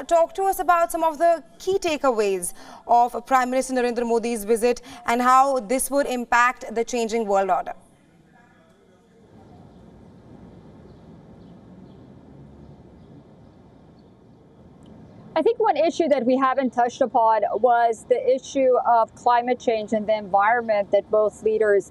talk to us about some of the key takeaways of Prime Minister Narendra Modi's visit and how this would impact the changing world order. I think one issue that we haven't touched upon was the issue of climate change and the environment that both leaders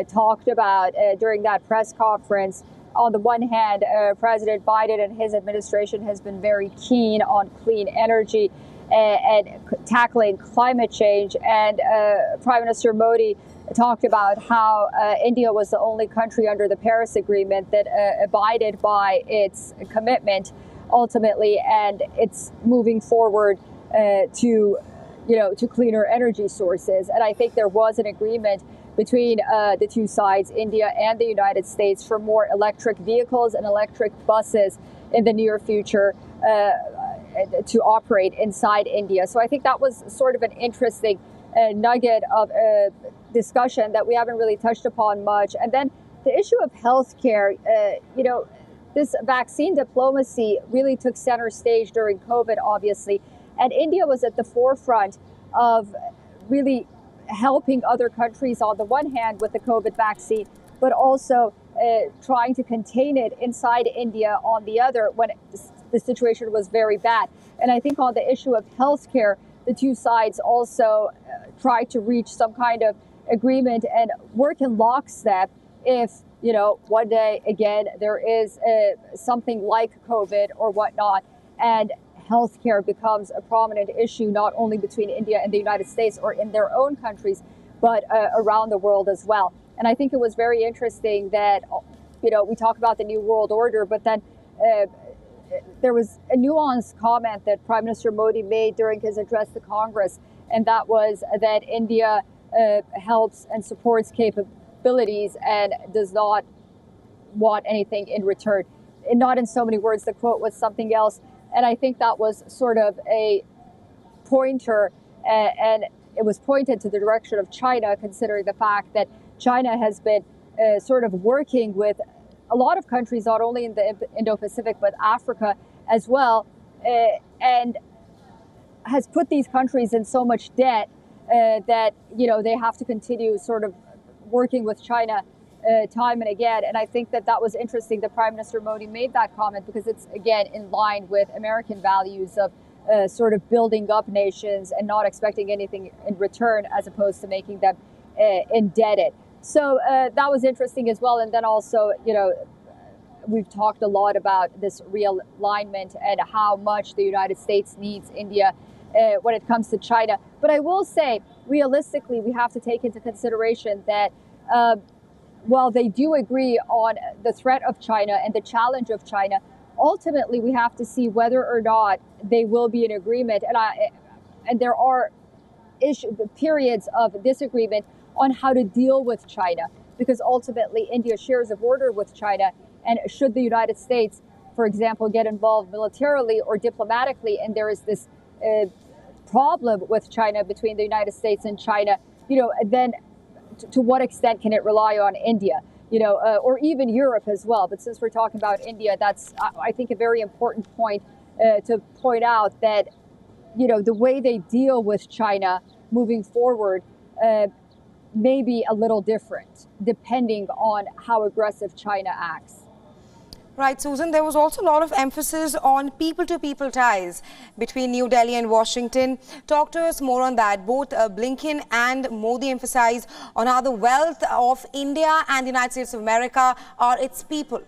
talked about during that press conference. On the one hand, President Biden and his administration has been very keen on clean energy and tackling climate change. And Prime Minister Modi talked about how India was the only country under the Paris Agreement that abided by its commitment ultimately, and it's moving forward to cleaner energy sources. And I think there was an agreement between the two sides, India and the United States, for more electric vehicles and electric buses in the near future to operate inside India. So I think that was sort of an interesting nugget of discussion that we haven't really touched upon much. And then the issue of healthcare, this vaccine diplomacy really took center stage during COVID, obviously. And India was at the forefront of really helping other countries on the one hand with the COVID vaccine, but also trying to contain it inside India on the other when the situation was very bad. And I think on the issue of healthcare, the two sides also tried to reach some kind of agreement and work in lockstep if one day, again, there is something like COVID or whatnot, and healthcare becomes a prominent issue, not only between India and the United States or in their own countries, but around the world as well. And I think it was very interesting that, we talk about the New World Order, but then there was a nuanced comment that Prime Minister Modi made during his address to Congress, and that was that India helps and supports capabilities and does not want anything in return. And not in so many words, the quote was something else. And I think that was sort of a pointer, and it was pointed to the direction of China, considering the fact that China has been sort of working with a lot of countries, not only in the Indo-Pacific, but Africa as well, and has put these countries in so much debt that, they have to continue sort of working with China time and again. And I think that was interesting that Prime Minister Modi made that comment, because it's, again, in line with American values of sort of building up nations and not expecting anything in return, as opposed to making them indebted. So that was interesting as well. And then also, we've talked a lot about this realignment and how much the United States needs India when it comes to China. But I will say, realistically, we have to take into consideration that while they do agree on the threat of China and the challenge of China, ultimately we have to see whether or not they will be in agreement. And there are periods of disagreement on how to deal with China, because ultimately India shares a border with China. And should the United States, for example, get involved militarily or diplomatically, and there is this problem with China between the United States and China, then to what extent can it rely on India, or even Europe as well? But since we're talking about India, that's, I think, a very important point to point out that, the way they deal with China moving forward may be a little different depending on how aggressive China acts. Right, Susan, there was also a lot of emphasis on people-to-people ties between New Delhi and Washington. Talk to us more on that. Both Blinken and Modi emphasize on how the wealth of India and the United States of America are its people.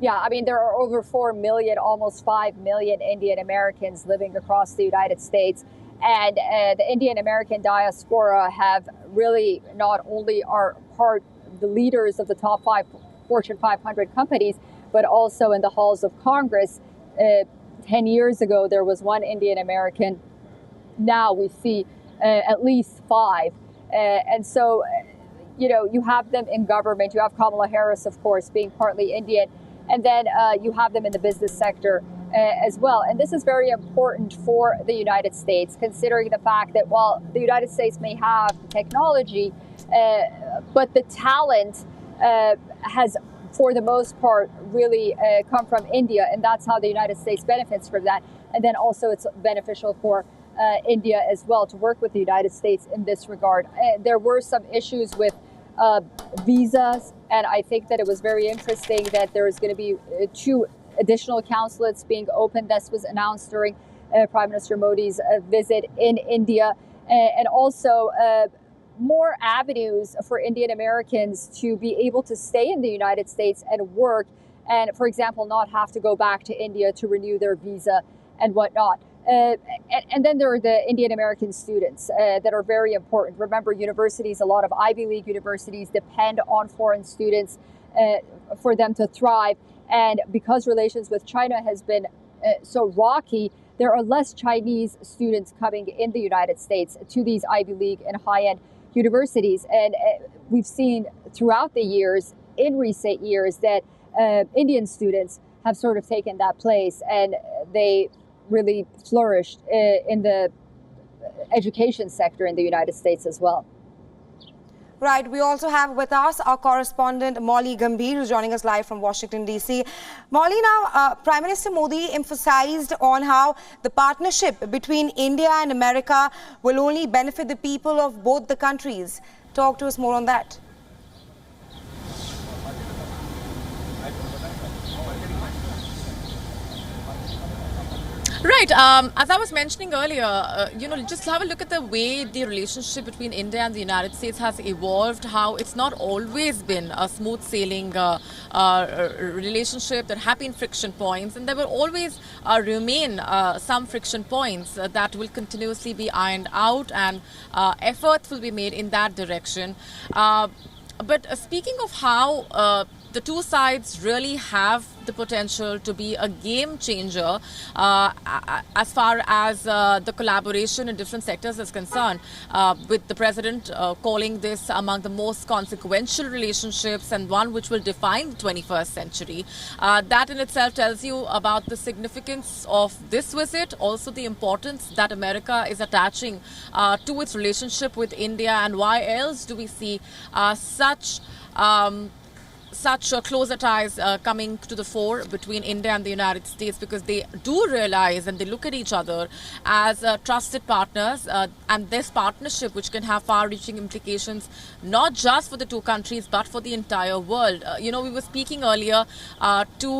Yeah, I mean, there are over 4 million, almost 5 million Indian Americans living across the United States. And the Indian American diaspora have really not only are part the leaders of the top 5 Fortune 500 companies, but also in the halls of Congress. 10 years ago, there was 1 Indian American. Now we see at least 5. And so, you have them in government. You have Kamala Harris, of course, being partly Indian. And then you have them in the business sector as well. And this is very important for the United States, considering the fact that while the United States may have technology, but the talent has for the most part, really come from India, and that's how the United States benefits from that. And then also it's beneficial for India as well to work with the United States in this regard. There were some issues with visas, and I think that it was very interesting that there is going to be 2 additional consulates being opened. This was announced during Prime Minister Modi's visit in India, and also more avenues for Indian Americans to be able to stay in the United States and work, and, for example, not have to go back to India to renew their visa and whatnot. And then there are the Indian American students that are very important. Remember, universities, a lot of Ivy League universities depend on foreign students for them to thrive. And because relations with China has been so rocky, there are less Chinese students coming in the United States to these Ivy League and high-end universities. And we've seen throughout the years, in recent years, that Indian students have sort of taken that place, and they really flourished in the education sector in the United States as well. Right. We also have with us our correspondent Molly Gambhir, who's joining us live from Washington, D.C. Molly, now, Prime Minister Modi emphasized on how the partnership between India and America will only benefit the people of both the countries. Talk to us more on that. Right. As I was mentioning earlier, just have a look at the way the relationship between India and the United States has evolved, how it's not always been a smooth sailing relationship. There have been friction points, and there will always remain some friction points that will continuously be ironed out, and efforts will be made in that direction. But speaking of how the two sides really have the potential to be a game changer as far as the collaboration in different sectors is concerned, with the president calling this among the most consequential relationships and one which will define the 21st century. That in itself tells you about the significance of this visit, also the importance that America is attaching to its relationship with India, and why else do we see such closer ties coming to the fore between India and the United States, because they do realize and they look at each other as trusted partners, and this partnership which can have far-reaching implications not just for the two countries but for the entire world. We were speaking earlier to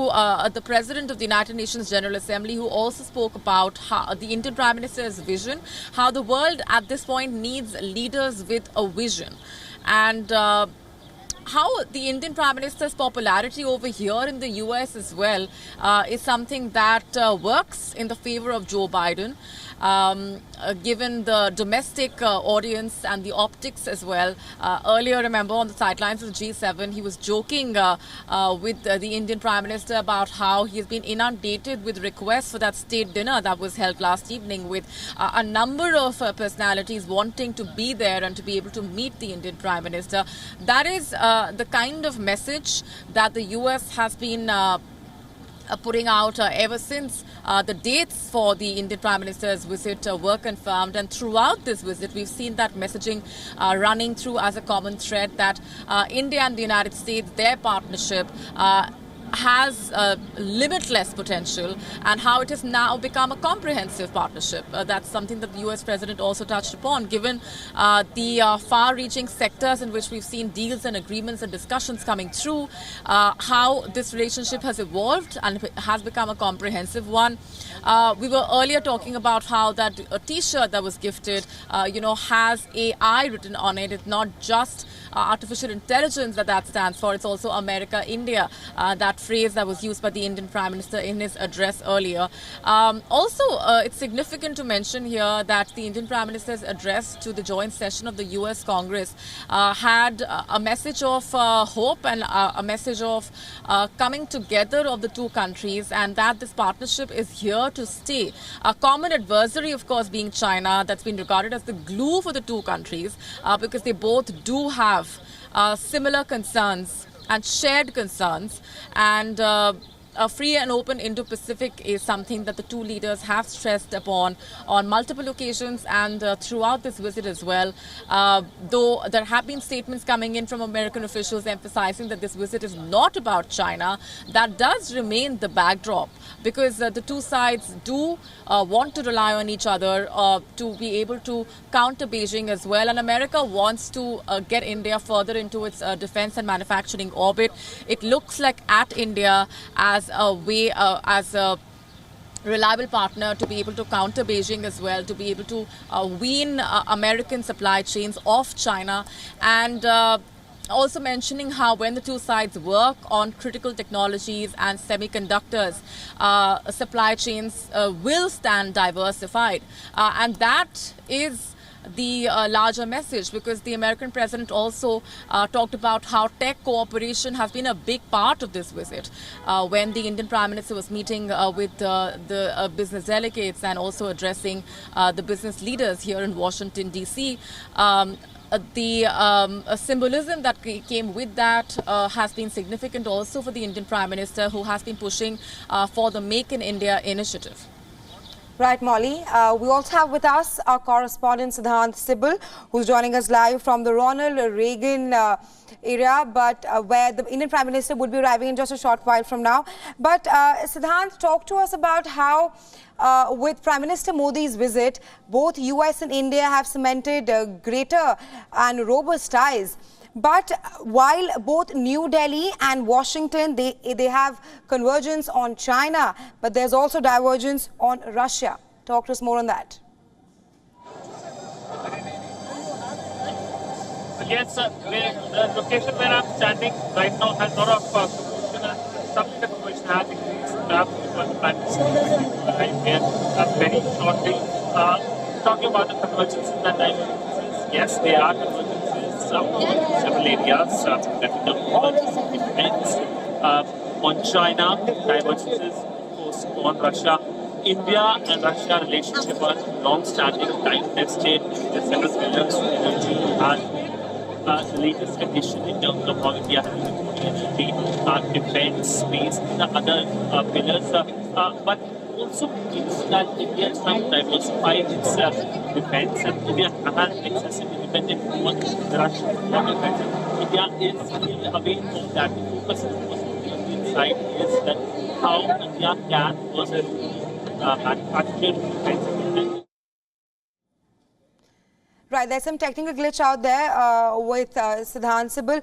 the President of the United Nations General Assembly, who also spoke about how the Indian Prime Minister's vision, how the world at this point needs leaders with a vision, and how the Indian Prime Minister's popularity over here in the U.S. as well is something that works in the favor of Joe Biden, given the domestic audience and the optics as well. Earlier, remember, on the sidelines of G7, he was joking with the Indian Prime Minister about how he's been inundated with requests for that state dinner that was held last evening, with a number of personalities wanting to be there and to be able to meet the Indian Prime Minister. That is the kind of message that the U.S. has been putting out ever since the dates for the Indian Prime Minister's visit were confirmed. And throughout this visit, we've seen that messaging running through as a common thread, that India and the United States, their partnership has limitless potential, and how it has now become a comprehensive partnership. That's something that the U.S. President also touched upon, given the far-reaching sectors in which we've seen deals and agreements and discussions coming through, how this relationship has evolved and has become a comprehensive one. We were earlier talking about how that a T-shirt that was gifted, has AI written on it. It's not just artificial intelligence that stands for. It's also America, India, that phrase that was used by the Indian Prime Minister in his address earlier. Also, it's significant to mention here that the Indian Prime Minister's address to the joint session of the U.S. Congress had a message of hope and a message of coming together of the two countries, and that this partnership is here to stay. A common adversary, of course, being China, that's been regarded as the glue for the two countries, because they both do have similar concerns and shared concerns, and a free and open Indo-Pacific is something that the two leaders have stressed upon on multiple occasions and throughout this visit as well. Though there have been statements coming in from American officials emphasizing that this visit is not about China, that does remain the backdrop because the two sides do want to rely on each other to be able to counter Beijing as well. And America wants to get India further into its defense and manufacturing orbit. It looks like at India as a way, as a reliable partner to be able to counter Beijing as well, to be able to wean American supply chains off China, and also mentioning how when the two sides work on critical technologies and semiconductors, supply chains will stand diversified. And that is the larger message, because the American president also talked about how tech cooperation has been a big part of this visit. When the Indian Prime Minister was meeting with the business delegates and also addressing the business leaders here in Washington, D.C., the symbolism that came with that has been significant also for the Indian Prime Minister, who has been pushing for the Make in India initiative. Right, Molly. We also have with us our correspondent Siddhant Sibal, who's joining us live from the Ronald Reagan area, but where the Indian Prime Minister would be arriving in just a short while from now. But Siddhant, talk to us about how, with Prime Minister Modi's visit, both US and India have cemented greater and robust ties. But while both New Delhi and Washington, they have convergence on China, but there's also divergence on Russia. Talk to us more on that. Yes, the location where I'm standing right now has a lot of commotion, and some of the commotion has increased because the Prime Minister arrived here very shortly. Talking about the convergences and divergences, yes, they are convergences. Several areas, defense, on China, divergences, of course, on Russia. India and Russia relationship are long-standing, time-tested. There are several pillars of energy and the latest addition in terms of how India has been putting energy, defense, space, and other pillars. But also means that India is trying to diversify its defense, and India has excessive independent on the Russian defense. India is really away from that. The focus on the inside is that how India can manufacture defense equipment. Right, there's some technical glitch out there with Siddhant Sibal.